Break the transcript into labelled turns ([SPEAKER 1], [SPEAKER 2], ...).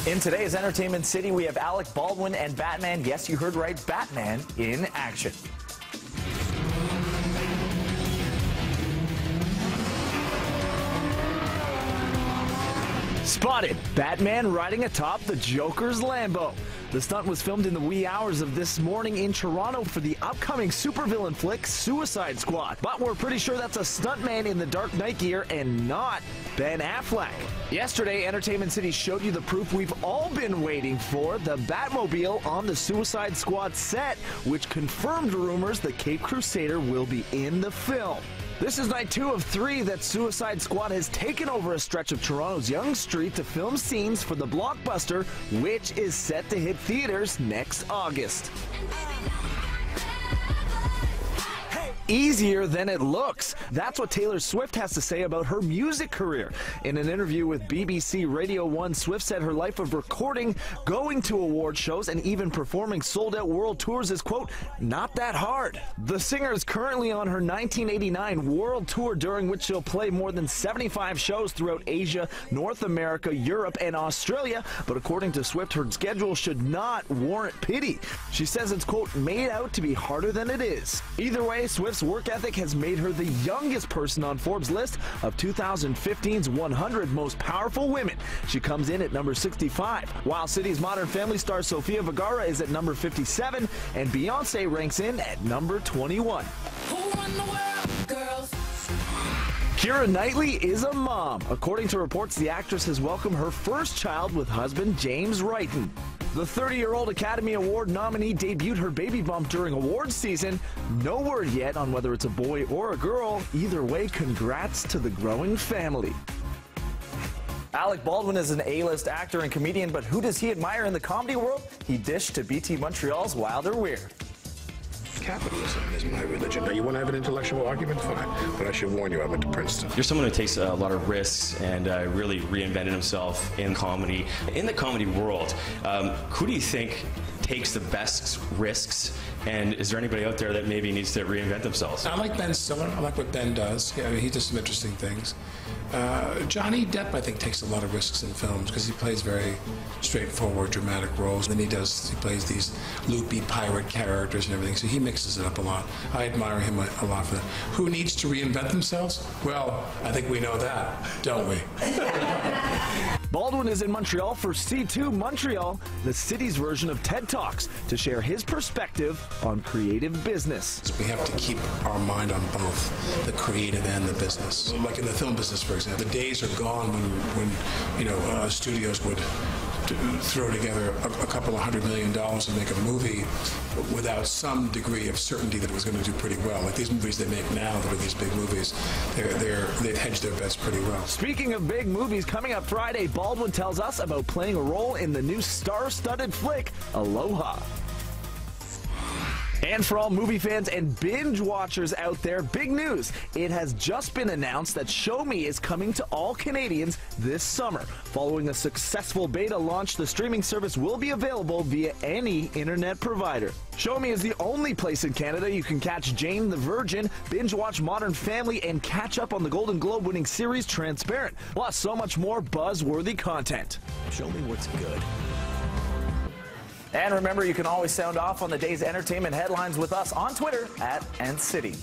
[SPEAKER 1] In today's Entertainment City, we have Alec Baldwin and Batman. Yes, you heard right, Batman in action. Spotted, Batman riding atop the Joker's Lambo. The stunt was filmed in the wee hours of this morning in Toronto for the upcoming supervillain flick Suicide Squad. But we're pretty sure that's a stuntman in the Dark Knight gear and not Ben Affleck. Yesterday, Entertainment City showed you the proof we've all been waiting for, the Batmobile on the Suicide Squad set, which confirmed rumors the Cape Crusader will be in the film. This is night 2 of 3 that Suicide Squad has taken over a stretch of Toronto's Yonge Street to film scenes for the blockbuster, which is set to hit theaters next August. Easier than it looks. That's what Taylor Swift has to say about her music career. In an interview with BBC Radio 1, Swift said her life of recording, going to award shows, and even performing sold-out world tours is, quote, not that hard. The singer is currently on her 1989 world tour, during which she'll play more than 75 shows throughout Asia, North America, Europe, and Australia. But according to Swift, her schedule should not warrant pity. She says it's, quote, made out to be harder than it is. Either way, Swift's work ethic has made her the youngest person on Forbes' list of 2015's 100 most powerful women. She comes in at number 65, while City's Modern Family star Sofia Vergara is at number 57, and Beyonce ranks in at number 21. Keira Knightley is a mom. According to reports, the actress has welcomed her first child with husband James Wrighton. The 30-year-old Academy Award nominee debuted her baby bump during awards season. No word yet on whether it's a boy or a girl. Either way, congrats to the growing family. Alec Baldwin is an A-list actor and comedian, but who does he admire in the comedy world? He dished to BT Montreal's Wilder Weir.
[SPEAKER 2] Capitalism is my religion. Now, you want to have an intellectual argument? Fine. But I should warn you, I went to Princeton.
[SPEAKER 3] You're someone who takes a lot of risks and really reinvented himself in comedy. In the comedy world, who do you think takes the best risks? And is there anybody out there that maybe needs to reinvent themselves?
[SPEAKER 2] I like Ben Stiller. I like what Ben does. Yeah, I mean, he does some interesting things. Johnny Depp, I think, takes a lot of risks in films because he plays very straightforward, dramatic roles. And then he plays these loopy pirate characters and everything, so he mixes it up a lot. I admire him a lot for that. Who needs to reinvent themselves? Well, I think we know that, don't we?
[SPEAKER 1] Baldwin is in Montreal for C2 Montreal, the city's version of TED Talks, to share his perspective on creative business.
[SPEAKER 2] We have to keep our mind on both the creative and the business. Like in the film business, for example, the days are gone when studios would throw together a couple of $100 million to make a movie without some degree of certainty that it was going to do pretty well. Like these movies they make now, that are these big movies, they've hedged their bets pretty well.
[SPEAKER 1] Speaking of big movies, coming up Friday, Baldwin tells us about playing a role in the new star-studded flick, Aloha. And for all movie fans and binge watchers out there, big news. It has just been announced that Show Me is coming to all Canadians this summer. Following a successful beta launch, the streaming service will be available via any internet provider. Show Me is the only place in Canada you can catch Jane the Virgin, binge watch Modern Family, and catch up on the Golden Globe winning series Transparent. Plus, so much more buzz-worthy content. Show me what's good. And remember, you can always sound off on the day's entertainment headlines with us on Twitter @NCity.